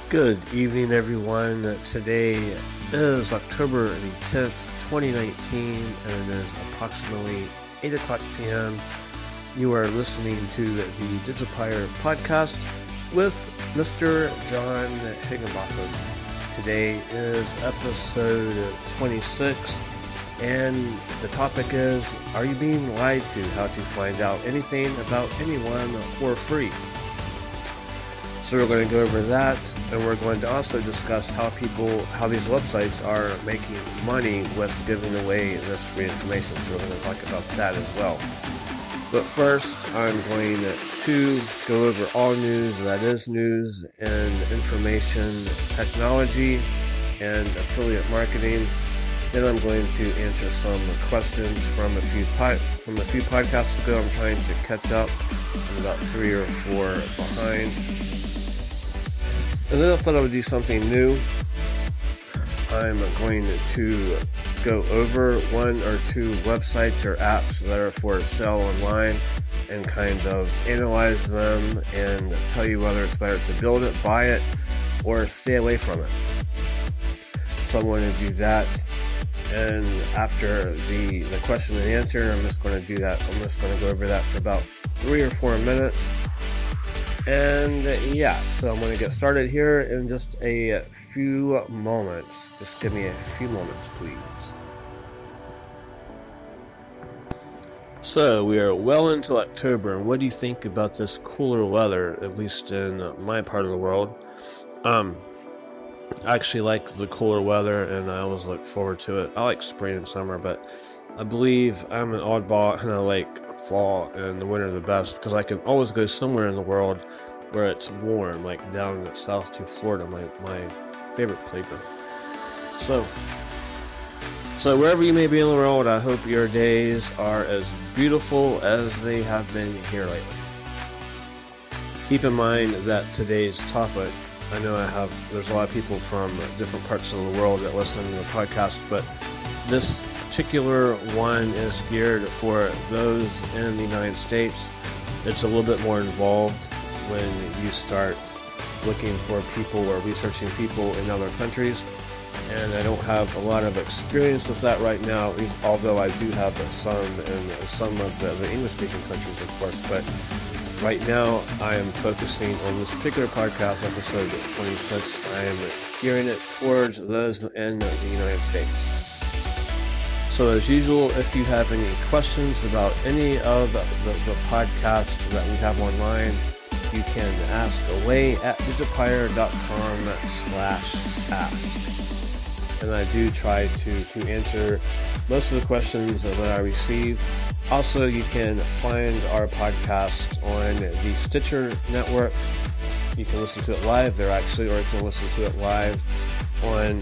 Good evening, everyone. Today is October the 10th, 2019, and it is approximately 8 o'clock p.m. You are listening to the Digipire podcast with Mr. John Higginbotham. Today is episode 26, and the topic is, are you being lied to? How to find out anything about anyone for free. So we're going to go over that, and we're going to also discuss how these websites are making money with giving away this free information. So we're going to talk about that as well. But first, I'm going to go over all news that is news and information technology and affiliate marketing. Then I'm going to answer some questions from a few podcasts ago. I'm trying to catch up. I'm about 3 or 4 behind. And then I thought I would do something new. I'm going to go over 1 or 2 websites or apps that are for sale online and kind of analyze them and tell you whether it's better to build it, buy it, or stay away from it. So I'm going to do that. And after the question and answer, I'm just going to do that. I'm just going to go over that for about 3 or 4 minutes. And yeah, so I'm going to get started here in just a few moments. Just give me a few moments, please. So we are well into October, and what do you think about this cooler weather, at least in my part of the world? I actually like the cooler weather, and I always look forward to it. I like spring and summer, but I believe I'm an oddball, and I like fall and the winter the best, because I can always go somewhere in the world where it's warm, like down south to Florida, my favorite playground. So wherever you may be in the world, I hope your days are as beautiful as they have been here lately. Keep in mind that today's topic, I know there's a lot of people from different parts of the world that listen to the podcast, but this particular one is geared for those in the United States. It's a little bit more involved when you start looking for people or researching people in other countries, and I don't have a lot of experience with that right now, although I do have some in some of the English-speaking countries, of course. But right now I am focusing on this particular podcast, episode 26. I am gearing it towards those in the United States. So as usual, if you have any questions about any of the podcasts that we have online, you can ask away at digipire.com/ask. And I do try to answer most of the questions that I receive. Also, you can find our podcast on the Stitcher network. You can listen to it live there, actually, or you can listen to it live on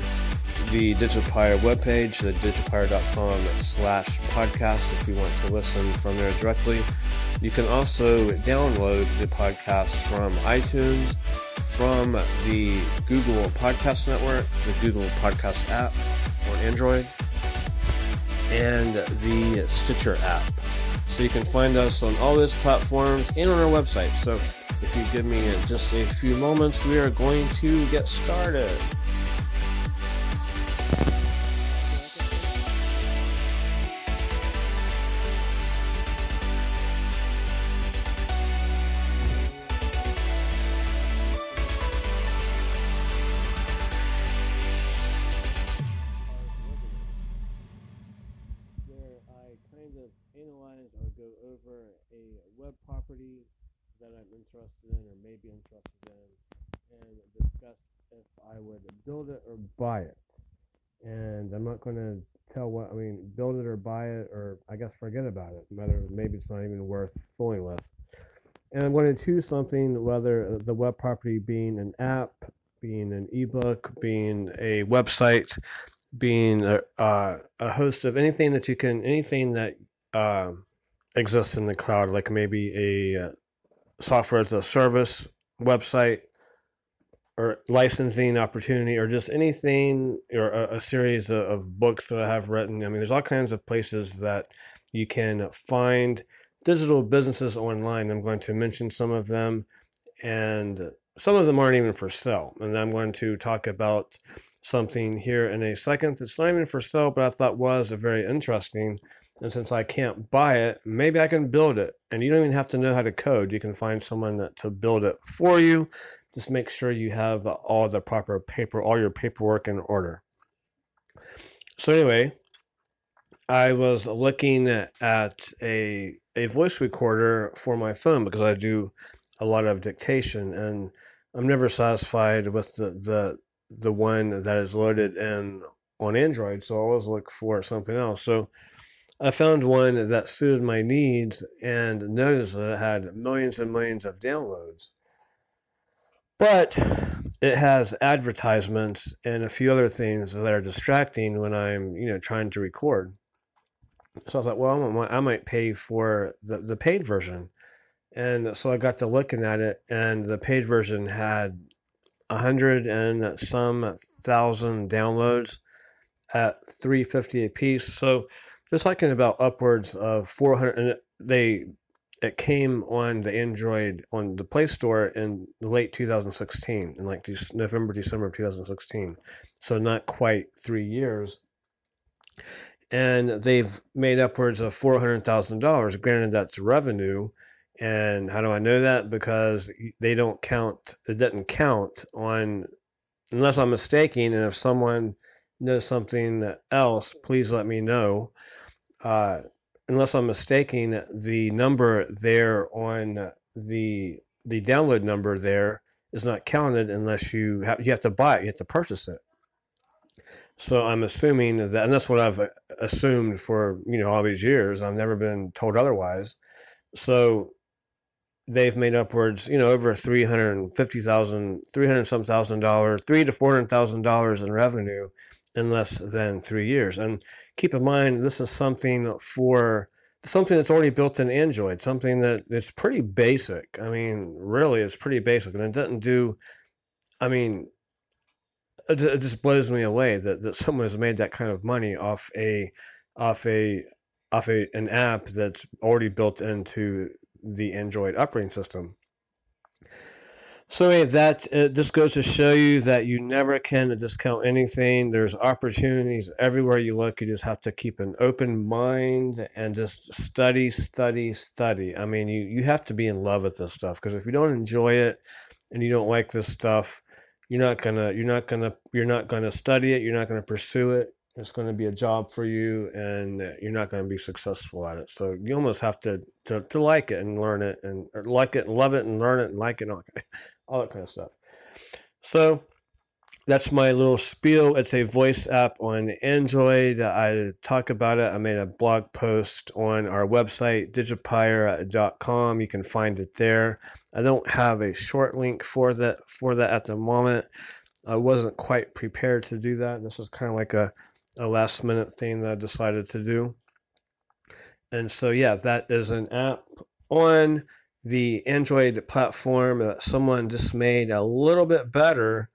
the Digipire webpage, the digipire.com/podcast, if you want to listen from there directly. You can also download the podcast from iTunes, from the Google Podcast Network, the Google Podcast app on Android, and the Stitcher app. So you can find us on all those platforms and on our website. So if you give me just a few moments, we are going to get started. Analyze or go over a web property that I'm interested in or may be interested in, and discuss if I would build it or buy it. And I'm not going to build it or buy it, or I guess forget about it. Maybe it's not even worth fooling with. And I'm going to choose something, whether the web property being an app, being an ebook, being a website, being a host of anything that exists in the cloud, like maybe a software as a service website or licensing opportunity, or just anything, or a series of books that I have written. I mean, there's all kinds of places that you can find digital businesses online. I'm going to mention some of them, and some of them aren't even for sale. And I'm going to talk about something here in a second that's not even for sale, but I thought was very interesting. And since I can't buy it, maybe I can build it. And you don't even have to know how to code. You can find someone to build it for you. Just make sure you have all the proper all your paperwork in order. So anyway, I was looking at a voice recorder for my phone because I do a lot of dictation, and I'm never satisfied with the one that is loaded in on Android, so I always look for something else. So I found one that suited my needs and noticed that it had millions and millions of downloads. But it has advertisements and a few other things that are distracting when I'm, trying to record. So I was like, well, I might pay for the paid version. And so I got to looking at it, and the paid version had 100 and some thousand downloads at $3.50 a piece. So they're talking about upwards of 400. And it came on the Android on the Play Store in late 2016, in like November, December of 2016. So not quite 3 years. And they've made upwards of $400,000. Granted, that's revenue. And how do I know that? Because they don't count, it doesn't count on, unless I'm mistaken, and if someone knows something else, please let me know. Unless I'm mistaken, the number there on the download number there is not counted unless you have to buy it, you have to purchase it. So I'm assuming that, and that's what I've assumed for all these years. I've never been told otherwise. So they've made upwards, over $350,000, $300 some dollars, $300,000 to $400,000 in revenue in less than 3 years. And keep in mind, this is something that's already built in Android, something that is pretty basic. I mean, really, it's pretty basic, and it doesn't do. I mean, it just blows me away that someone has made that kind of money off an app that's already built into the Android operating system. So that just goes to show you that you never can discount anything. There's opportunities everywhere you look. You just have to keep an open mind and just study. I mean, you have to be in love with this stuff, because if you don't enjoy it and you don't like this stuff, you're not gonna study it. You're not gonna pursue it. It's going to be a job for you, and you're not going to be successful at it. So you almost have to like it and learn it, and or like it and love it and learn it and like it, and all that kind of stuff. So that's my little spiel. It's a voice app on Android. I talk about it. I made a blog post on our website, digipire.com. You can find it there. I don't have a short link for that at the moment. I wasn't quite prepared to do that. This is kind of like a last minute thing that I decided to do. And so yeah, that is an app on the Android platform that someone just made a little bit better,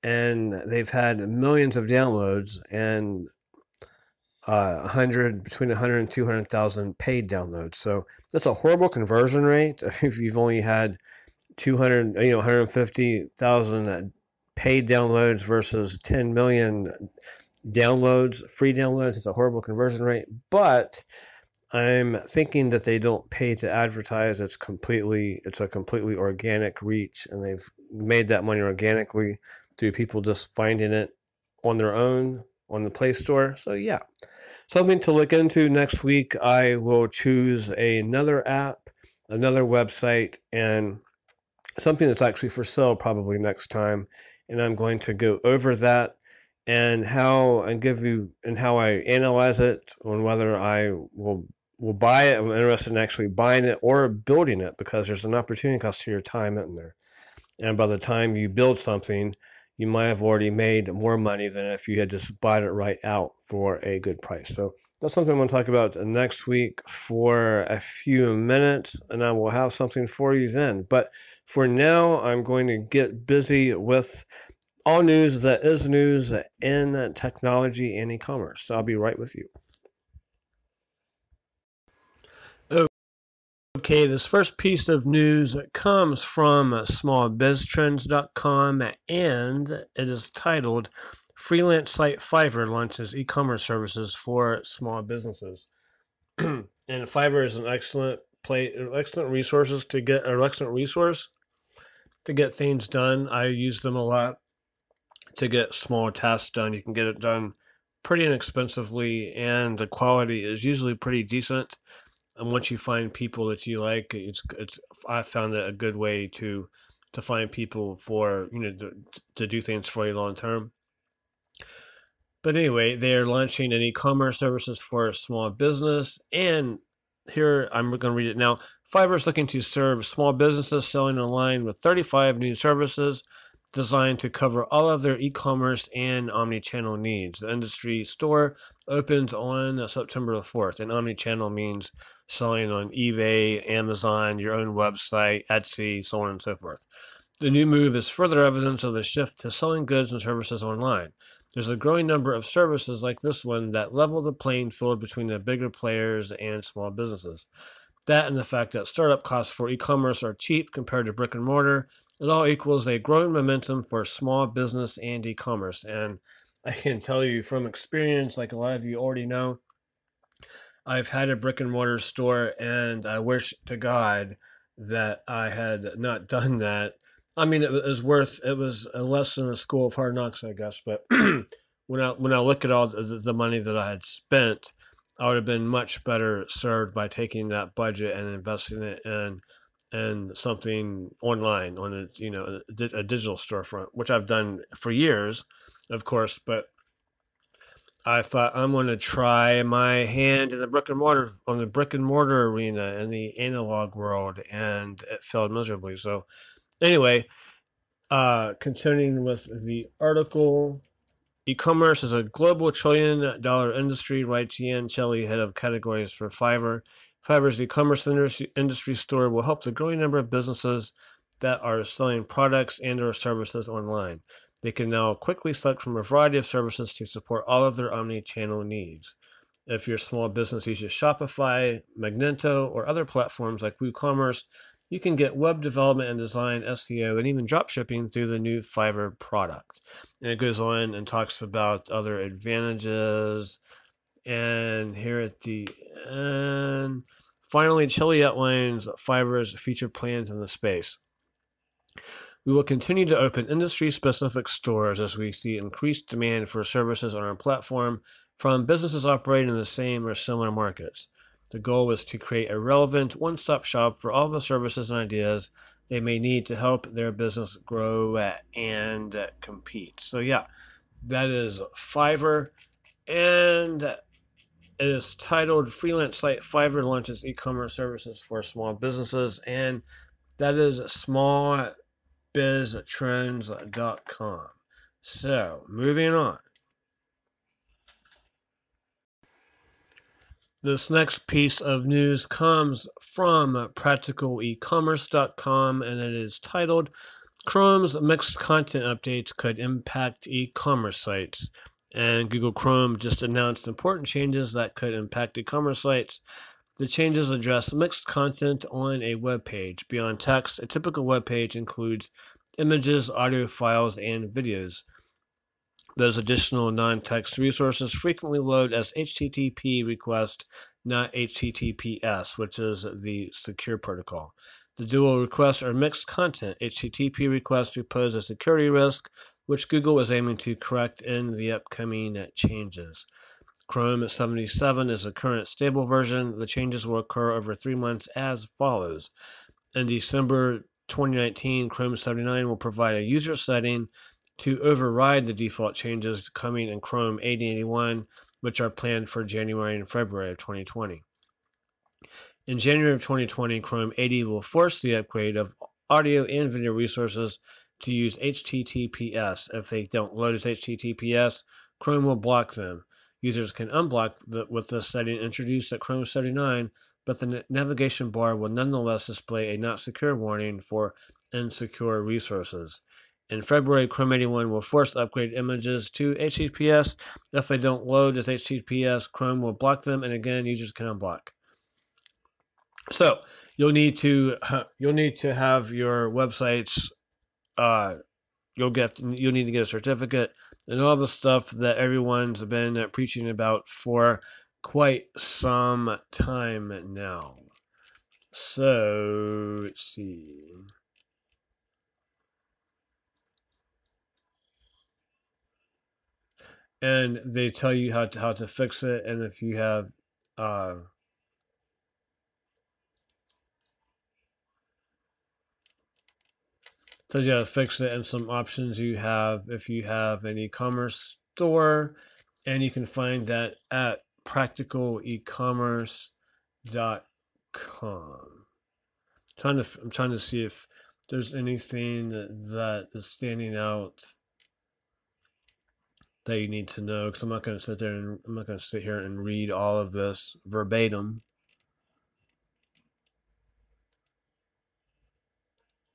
and they've had millions of downloads and between 100 and 200,000 paid downloads. So that's a horrible conversion rate if you've only had 150,000 paid downloads versus 10 million downloads, free downloads. It's a horrible conversion rate, but I'm thinking that they don't pay to advertise. It's a completely organic reach, and they've made that money organically through people just finding it on their own on the Play Store. So yeah, something to look into. Next week I will choose another app, another website, and something that's actually for sale probably next time, and I'm going to go over that and how I analyze it, on whether I will buy it. I'm interested in actually buying it or building it, because there's an opportunity cost to your time in there. And by the time you build something, you might have already made more money than if you had just bought it right out for a good price. So that's something I'm going to talk about next week for a few minutes, and I will have something for you then. But for now, I'm going to get busy with all news that is news in technology and e-commerce. So I'll be right with you. Okay, this first piece of news comes from smallbiztrends.com, and it is titled Freelance Site Fiverr Launches E-commerce Services for Small Businesses. And Fiverr is an excellent resource to get things done. I use them a lot to get small tasks done. You can get it done pretty inexpensively, and the quality is usually pretty decent. And once you find people that you like, I found it a good way to find people for to do things for you long term. But anyway, they are launching an e-commerce services for a small business, and here I'm going to read it now. Fiverr is looking to serve small businesses selling online with 35 new services designed to cover all of their e-commerce and omni-channel needs. The industry store opens on September the 4th, and omni-channel means selling on eBay, Amazon, your own website, Etsy, so on and so forth. The new move is further evidence of the shift to selling goods and services online. There's a growing number of services like this one that level the playing field between the bigger players and small businesses. That and the fact that startup costs for e-commerce are cheap compared to brick and mortar, it all equals a growing momentum for small business and e-commerce. And I can tell you from experience, like a lot of you already know, I've had a brick and mortar store, and I wish to God that I had not done that. I mean, it was a lesson in the school of hard knocks, I guess. But when I look at all the money that I had spent, I would have been much better served by taking that budget and investing it in something online on a digital storefront, which I've done for years, of course. But I thought I'm going to try my hand in the brick and mortar arena in the analog world, and it failed miserably. So anyway, continuing with the article, e-commerce is a global trillion-dollar industry, writes Yan Chelly, head of categories for Fiverr. Fiverr's e-commerce industry store will help the growing number of businesses that are selling products and/or services online. They can now quickly select from a variety of services to support all of their omni-channel needs. If your small business uses Shopify, Magento, or other platforms like WooCommerce, you can get web development and design, SEO, and even drop shipping through the new Fiverr product. And it goes on and talks about other advantages. And here at the end, finally, Chelly outlines Fiverr's future plans in the space. We will continue to open industry-specific stores as we see increased demand for services on our platform from businesses operating in the same or similar markets. The goal is to create a relevant one-stop shop for all the services and ideas they may need to help their business grow and compete. So yeah, that is Fiverr, and it is titled Freelance Site Fiverr Launches E-commerce Services for Small Businesses, and that is smallbiztrends.com. So, moving on. This next piece of news comes from practicalecommerce.com, and it is titled Chrome's mixed content updates could impact e-commerce sites. And Google Chrome just announced important changes that could impact e-commerce sites. The changes address mixed content on a web page. Beyond text, a typical web page includes images, audio files, and videos. Those additional non-text resources frequently load as HTTP request, not HTTPS, which is the secure protocol. The dual requests are mixed content. HTTP requests pose a security risk, which Google is aiming to correct in the upcoming changes. Chrome 77 is the current stable version. The changes will occur over 3 months as follows. In December 2019, Chrome 79 will provide a user setting to override the default changes coming in Chrome 8081, which are planned for January and February of 2020. In January of 2020, Chrome 80 will force the upgrade of audio and video resources to use HTTPS. If they don't load as HTTPS, Chrome will block them. Users can unblock with this setting introduced at Chrome 79, but the navigation bar will nonetheless display a not secure warning for insecure resources. In February, Chrome 81 will force the upgrade images to HTTPS. If they don't load as HTTPS, Chrome will block them, and again, users can unblock. So, you'll need to have your websites. Uh, you'll need to get a certificate and all the stuff that everyone's been preaching about for quite some time now. So let's see. And they tell you how to fix it, and if you have tells you how to fix it and some options you have if you have an e-commerce store, and you can find that at practicalecommerce.com. I'm trying to see if there's anything that is standing out that you need to know, because I'm not going to sit here and read all of this verbatim.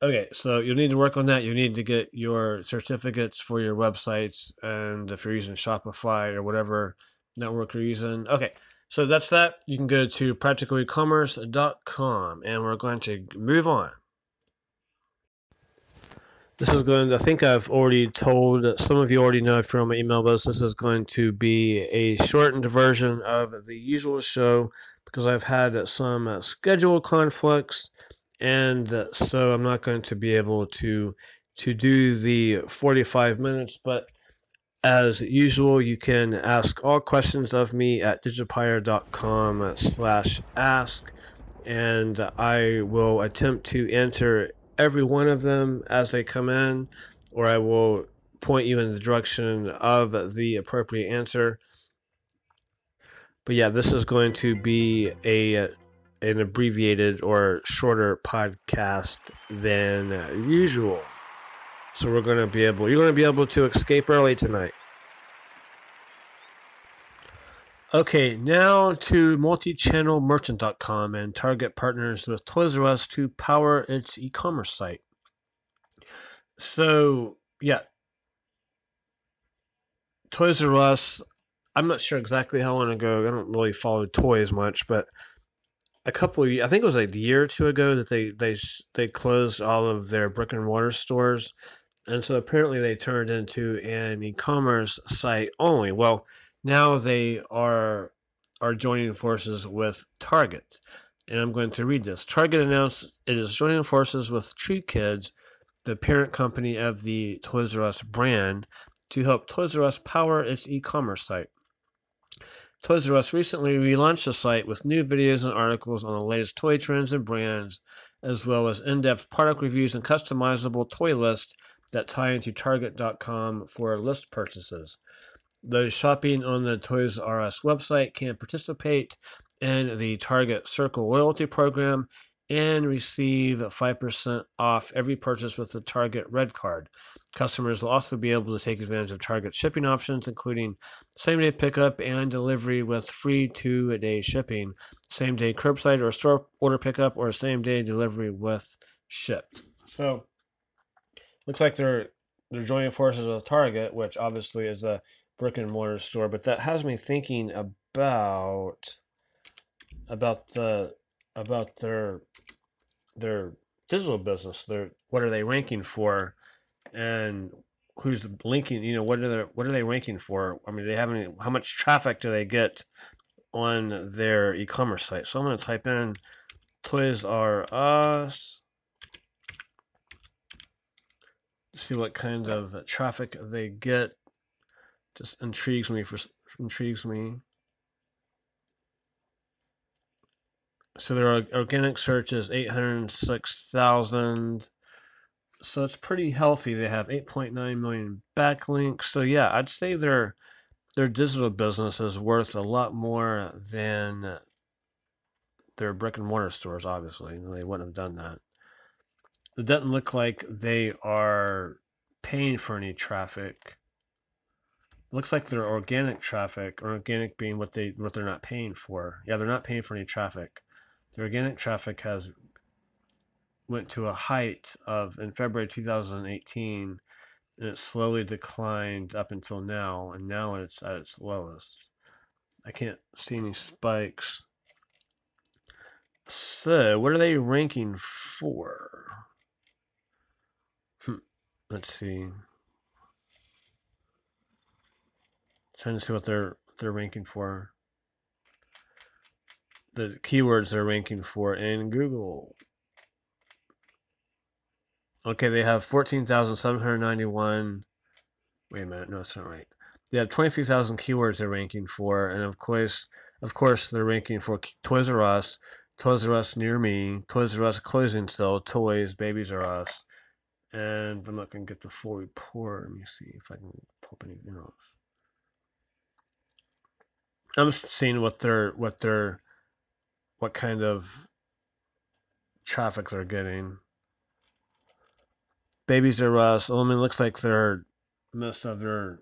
Okay, so you'll need to work on that. You need to get your certificates for your websites, and if you're using Shopify or whatever network you're using. Okay, so that's that. You can go to practicalecommerce.com, and we're going to move on. This is going to, I think I've already told, some of you already know if you're on my email list, this is going to be a shortened version of the usual show because I've had some schedule conflicts, and so I'm not going to be able to do the 45 minutes, but as usual, you can ask all questions of me at digipire.com/ask, and I will attempt to answer every one of them as they come in, or I will point you in the direction of the appropriate answer. But yeah, this is going to be an abbreviated or shorter podcast than usual. So you're going to be able to escape early tonight. Okay, now to multichannelmerchant.com and Target partners with Toys R Us to power its e-commerce site. So, yeah, Toys R Us, I'm not sure exactly how long ago, I don't really follow toys much, but I think it was like a year or two ago that they closed all of their brick and mortar stores, and so apparently they turned into an e-commerce site only. Well, now they are joining forces with Target, and I'm going to read this. Target announced it is joining forces with True Kids, the parent company of the Toys R Us brand, to help Toys R Us power its e-commerce site. Toys R Us recently relaunched the site with new videos and articles on the latest toy trends and brands, as well as in-depth product reviews and customizable toy lists that tie into Target.com for list purchases. Those shopping on the Toys R Us website can participate in the Target Circle loyalty program and receive 5% off every purchase with the Target Red Card. Customers will also be able to take advantage of Target shipping options, including same-day pickup and delivery with free 2-day shipping, same-day curbside or store order pickup, or same-day delivery with shipped. So, looks like they're joining forces with Target, which obviously is a brick and mortar store, but that has me thinking about their digital business. What are they ranking for, and who's linking? What are they ranking for? I mean, how much traffic do they get on their e-commerce site? So I'm going to type in Toys R Us, see what kind of traffic they get. Just intrigues me. So their organic search is 806,000. So it's pretty healthy. They have 8.9 million backlinks. So yeah, I'd say their digital business is worth a lot more than their brick and mortar stores. Obviously, they wouldn't have done that. It doesn't look like they are paying for any traffic. It looks like their organic traffic, or organic being what they're not paying for. Yeah, they're not paying for any traffic. The organic traffic went to a height of in February 2018, and it slowly declined up until now, and now it's at its lowest. I can't see any spikes. So, what are they ranking for? Let's see. Trying to see what they're ranking for. The keywords they're ranking for in Google. Okay, they have 14,791. Wait a minute, no, that's not right. They have 23,000 keywords they're ranking for, and of course, they're ranking for Toys R Us, Toys R Us near me, Toys R Us closing sale, toys, Babies R Us, and I'm not gonna get the full report. Let me see if I can pull up anything else. I'm just seeing what kind of traffic they're getting. Babies R Us. I mean, it looks like most of their.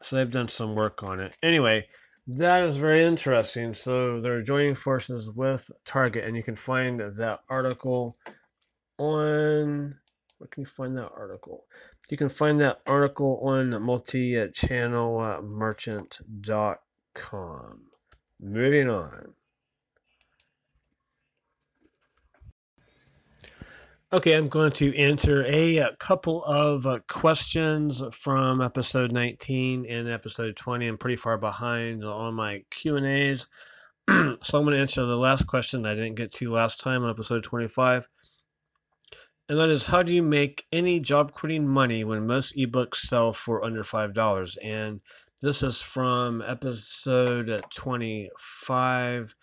So they've done some work on it. Anyway, that is very interesting. So they're joining forces with Target, and you can find that article on. Where can you find that article? You can find that article on multichannelmerchant.com. Moving on. Okay, I'm going to answer a couple of questions from episode 19 and episode 20. I'm pretty far behind on my Q&As. So I'm going to answer the last question that I didn't get to last time on episode 25. And that is, how do you make any job quitting money when most ebooks sell for under $5? And this is from episode 25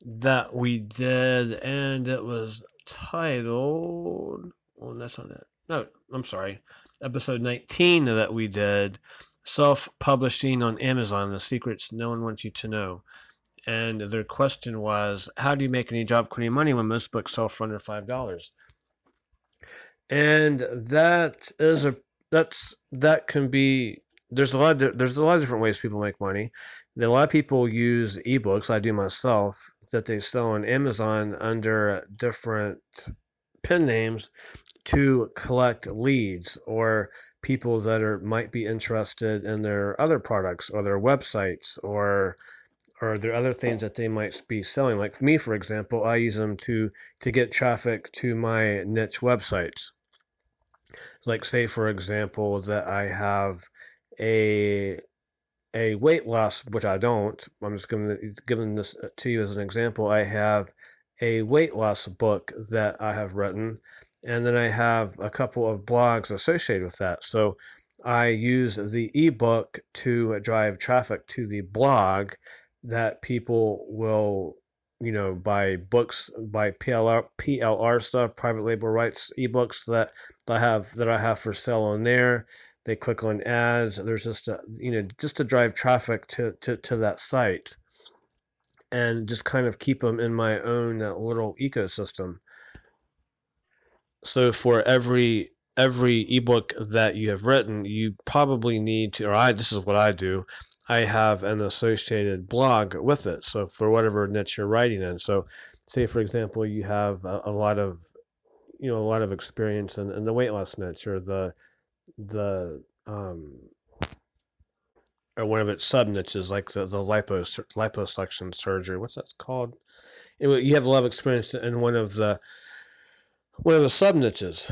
that we did, and it was titled, well, that's not it. No, I'm sorry. Episode 19 that we did, Self-Publishing on Amazon, the secrets no one wants you to know. And their question was, how do you make any job quitting money when most books sell for under $5? And that can be, there's a lot of different ways people make money. A lot of people use ebooks, I do myself, that they sell on Amazon under different pen names to collect leads or people that might be interested in their other products or their websites or there are other things that they might be selling. Like me, for example, I use them to get traffic to my niche websites. Like, say, for example, that I have a weight loss, which I don't. I'm just giving this to you as an example. I have a weight loss book that I have written, and then I have a couple of blogs associated with that. So I use the ebook to drive traffic to the blog that people will, buy books, buy PLR stuff, private label rights ebooks that I have for sale on there. They click on ads. There's just to drive traffic to that site, and just kind of keep them in my own little ecosystem. So for every ebook that you have written, you probably need to, this is what I do. I have an associated blog with it. So for whatever niche you're writing in. So say, for example, you have a lot of experience in the weight loss niche or the or one of its sub niches, like the liposuction surgery. What's that called? Anyway, you have a lot of experience in one of the sub niches,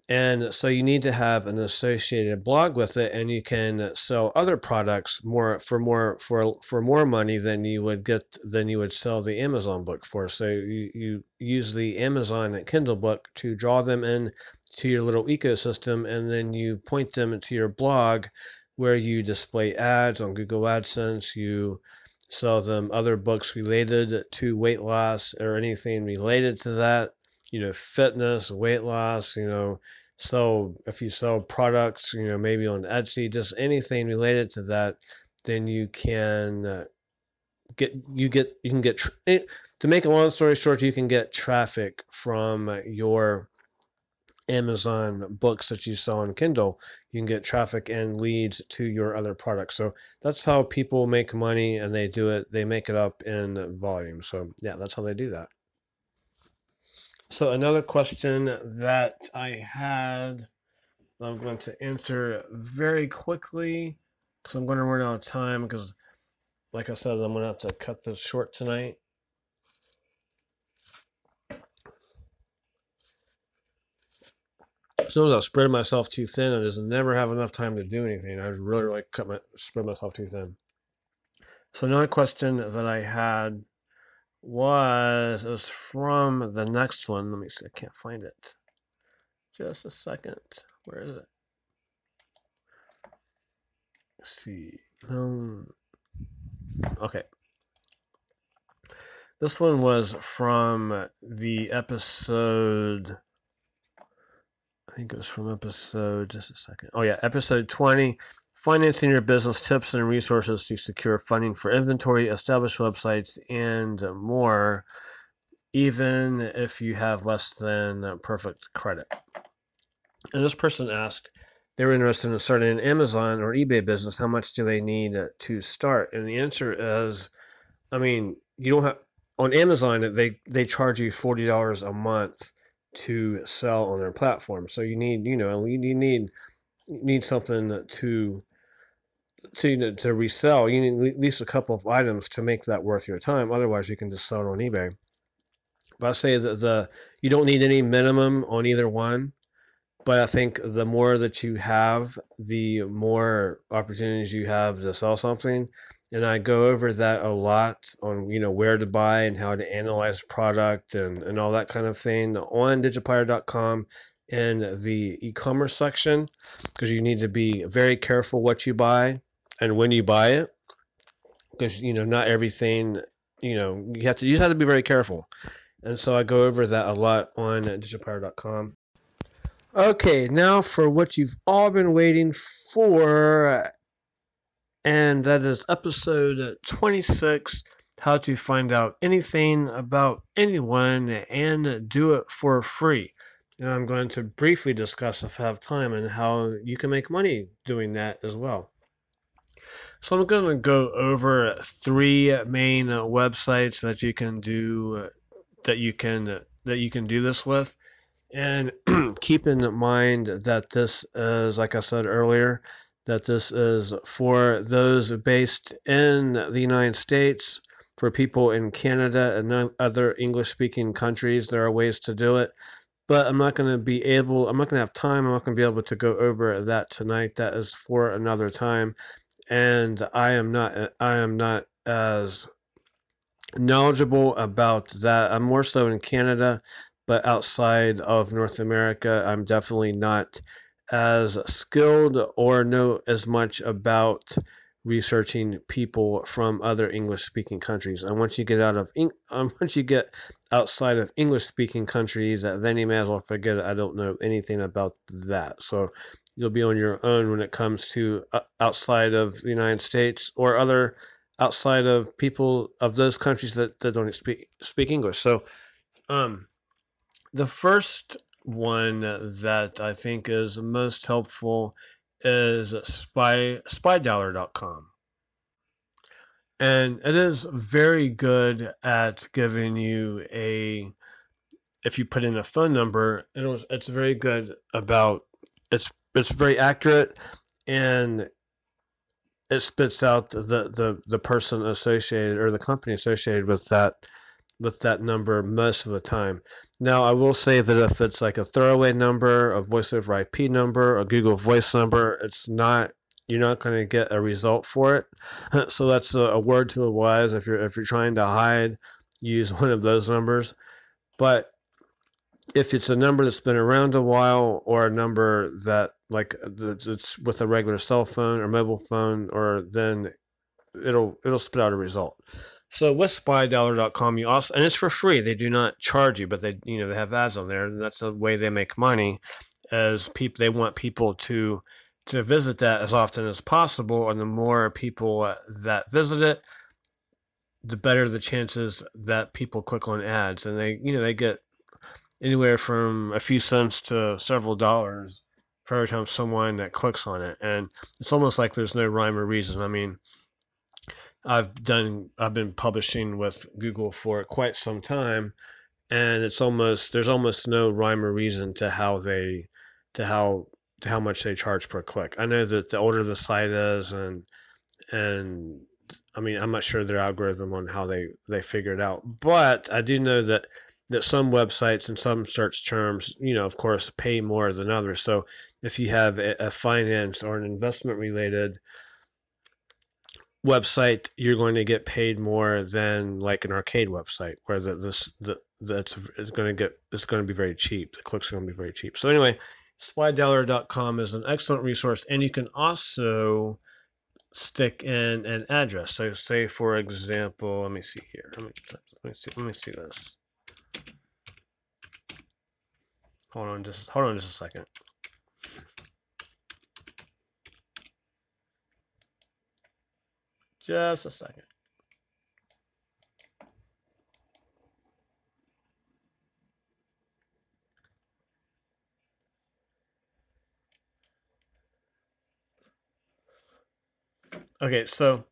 and so you need to have an associated blog with it, and you can sell other products for more money than you would sell the Amazon book for. So you use the Amazon Kindle book to draw them in to your little ecosystem, and then you point them to your blog where you display ads on Google AdSense. You sell them other books related to weight loss or anything related to that, fitness, weight loss, so if you sell products, maybe on Etsy, just anything related to that, then you can to make a long story short, you can get traffic from your Amazon books that you sell on Kindle. You can get traffic and leads to your other products. So that's how people make money, and they make it up in volume. So yeah, that's how they do that. So another question that I had, I'm going to answer very quickly because I'm going to run out of time, because like I said, I'm going to have to cut this short tonight. Sometimes I'll spread myself too thin and just never have enough time to do anything. I really like spread myself too thin. So another question that I had was from the next one. Let me see. I can't find it. Just a second. Where is it? Let's see. Okay. This one was from the episode. I think it was from episode. Just a second. Oh yeah, episode 20. Financing your business tips and resources to secure funding for inventory, establish websites, and more, even if you have less than perfect credit. And this person asked, they were interested in starting an Amazon or eBay business. How much do they need to start? And the answer is, I mean, you don't have on Amazon. They charge you $40 a month to sell on their platform. So you need you need something to resell. You need at least a couple of items to make that worth your time. Otherwise, you can just sell it on eBay. But I say that you don't need any minimum on either one. But I think the more that you have, the more opportunities you have to sell something. And I go over that a lot on where to buy and how to analyze product and all that kind of thing on digipire.com in the e-commerce section, because you need to be very careful what you buy and when you buy it, because not everything, you just have to be very careful. And so I go over that a lot on digipire.com. Okay, now for what you've all been waiting for, and that is episode 26, how to find out anything about anyone and do it for free. And I'm going to briefly discuss, if I have time, and how you can make money doing that as well. So I'm going to go over 3 main websites that you can do this with. And keep in mind that this is, like I said earlier, that this is for those based in the United States. For people in Canada and other English-speaking countries, there are ways to do it. But I'm not going to have time. I'm not going to be able to go over that tonight. That is for another time. And I am not as knowledgeable about that. I'm more so in Canada. But outside of North America, I'm definitely not as skilled or know as much about researching people from other English-speaking countries. And once you get outside of English-speaking countries, then you may as well forget it. I don't know anything about that. So you'll be on your own when it comes to outside of the United States or other outside of people of those countries that don't speak English. So the first one that I think is most helpful is SpyDollar.com. And it is very good at giving you if you put in a phone number, it's very good about, it's very accurate, and it spits out the person associated or the company associated with that number most of the time. Now, I will say that if it's like a throwaway number, a voice over IP number, a Google Voice number, you're not going to get a result for it. So that's a word to the wise. If you're trying to hide, use one of those numbers. But if it's a number that's been around a while, or a number that it's with a regular cell phone or mobile phone, then it'll spit out a result. So with SpyDollar.com, and it's for free. They do not charge you, but they have ads on there, and that's the way they make money. As they want people to visit that as often as possible, and the more people that visit it, the better the chances that people click on ads, and they get anywhere from a few cents to several dollars for every time someone that clicks on it, and it's almost like there's no rhyme or reason. I mean, I've been publishing with Google for quite some time, and there's almost no rhyme or reason to how much they charge per click. I know that the older the site is, and I mean, I'm not sure their algorithm on how they figure it out, but I do know that some websites and some search terms, of course, pay more than others. So if you have a finance or an investment related website, you're going to get paid more than like an arcade website, where it's going to be very cheap. The clicks are going to be very cheap. So anyway, SpyDialer.com is an excellent resource, and you can also stick in an address. So say, for example, let me see here. Let me see this. Hold on just a second. Just a second. Okay, so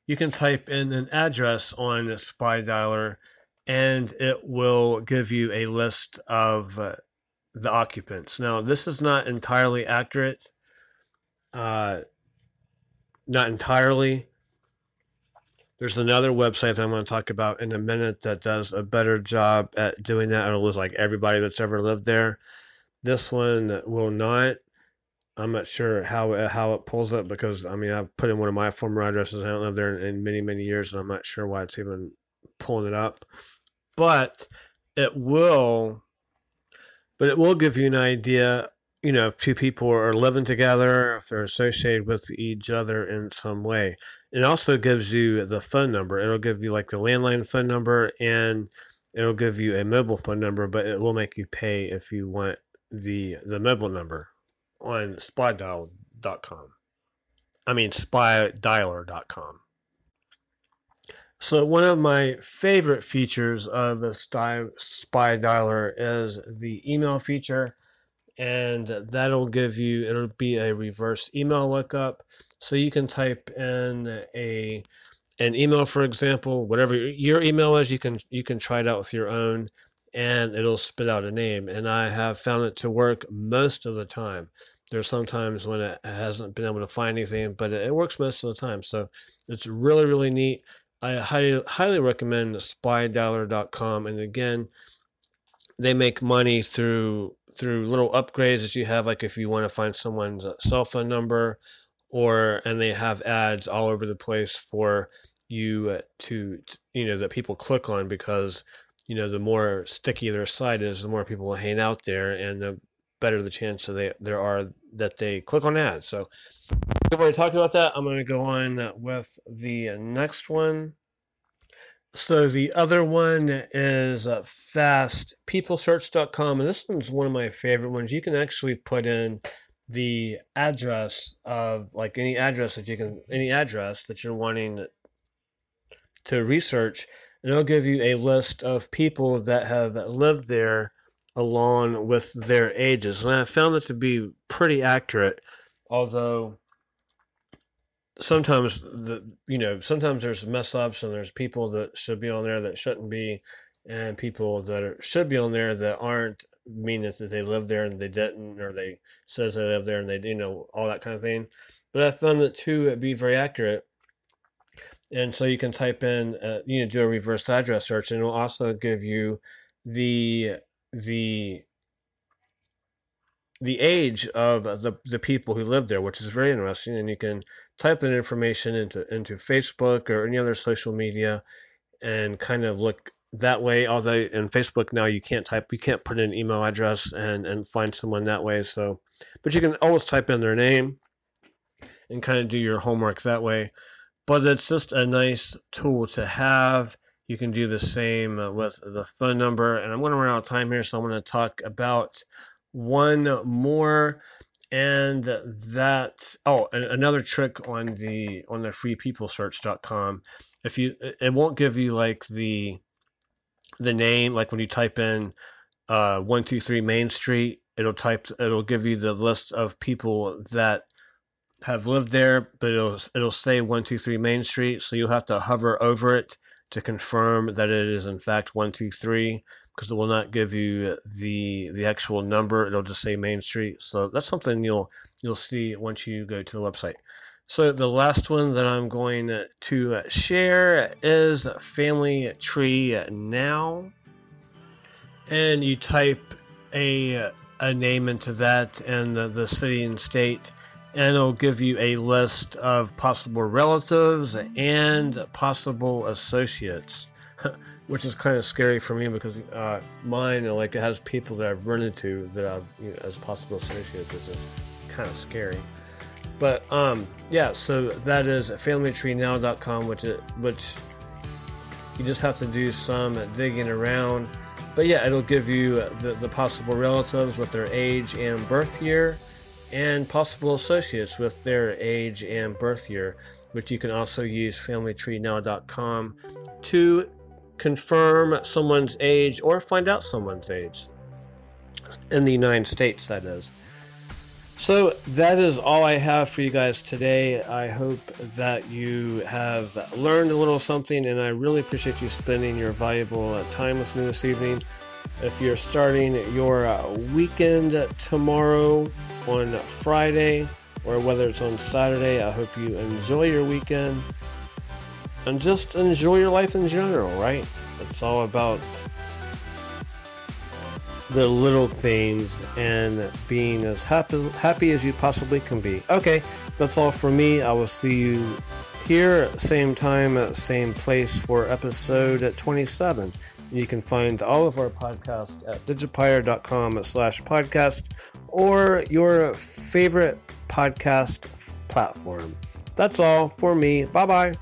you can type in an address on SpyDialer, and it will give you a list of the occupants. Now, this is not entirely accurate. Not entirely. There's another website that I'm going to talk about in a minute that does a better job at doing that. It'll list like everybody that's ever lived there. This one will not. I'm not sure how it pulls it, because I mean, I've put in one of my former addresses. I haven't lived there in many, many years, and I'm not sure why it's even pulling it up. But it will give you an idea, if two people are living together, if they're associated with each other in some way. It also gives you the phone number. It'll give you like the landline phone number, and it'll give you a mobile phone number, but it will make you pay if you want the mobile number on SpyDialer.com. I mean SpyDialer.com. So one of my favorite features of the SpyDialer is the email feature, and it'll be a reverse email lookup. So you can type in an email, for example, whatever your email is, you can try it out with your own, and it'll spit out a name. And I have found it to work most of the time. There's sometimes when it hasn't been able to find anything, but it works most of the time. So it's really, really neat. I highly recommend SpyDialer.com. And again, they make money through little upgrades that you have, like if you want to find someone's cell phone number, and they have ads all over the place for you that people click on, because the more sticky their site is, the more people will hang out there, and the better the chance that they click on ads. So we've already talked about that. I'm going to go on with the next one. So the other one is fastpeoplesearch.com, and this one's one of my favorite ones. You can actually put in the address of any address that you're wanting to research, and it'll give you a list of people that have lived there along with their ages. And I found it to be pretty accurate, although sometimes sometimes there's mess ups, and there's people that should be on there that shouldn't be, and people that should be on there that aren't, meaning that they live there and they didn't, or they says they live there and they do, all that kind of thing. But I found it to be very accurate. And so you can type in, do a reverse address search, and it will also give you the age of the people who live there, which is very interesting. And you can type that information into Facebook or any other social media, and kind of look that way. Although in Facebook now you can't put in an email address and find someone that way. So, but you can always type in their name and kind of do your homework that way. But it's just a nice tool to have. You can do the same with the phone number. And I'm going to run out of time here, so I'm going to talk about one more, and another trick on the freepeoplesearch.com. It won't give you like the name, like when you type in 123 Main Street, it'll give you the list of people that have lived there, but it'll say 123 Main Street, so you'll have to hover over it to confirm that it is in fact 123, because it will not give you the actual number. It'll just say Main Street. So that's something you'll see once you go to the website. So the last one that I'm going to share is Family Tree Now, and you type a name into that and the city and state, and it'll give you a list of possible relatives and possible associates, which is kind of scary for me because mine, like, it has people that I've run into that I've, as possible associates, which is kind of scary. But yeah, so that is FamilyTreeNow.com, which you just have to do some digging around. But yeah, it'll give you the possible relatives with their age and birth year, and possible associates with their age and birth year, which you can also use FamilyTreeNow.com to confirm someone's age or find out someone's age in the United States, that is. So that is all I have for you guys today. I hope that you have learned a little something, and I really appreciate you spending your valuable time with me this evening. If you're starting your weekend tomorrow on Friday, or whether it's on Saturday, I hope you enjoy your weekend and just enjoy your life in general, right? It's all about the little things and being as happy as you possibly can be. Okay, that's all for me. I will see you here, same time, same place for episode 27. You can find all of our podcasts at digipire.com/podcast or your favorite podcast platform. That's all for me. Bye-bye.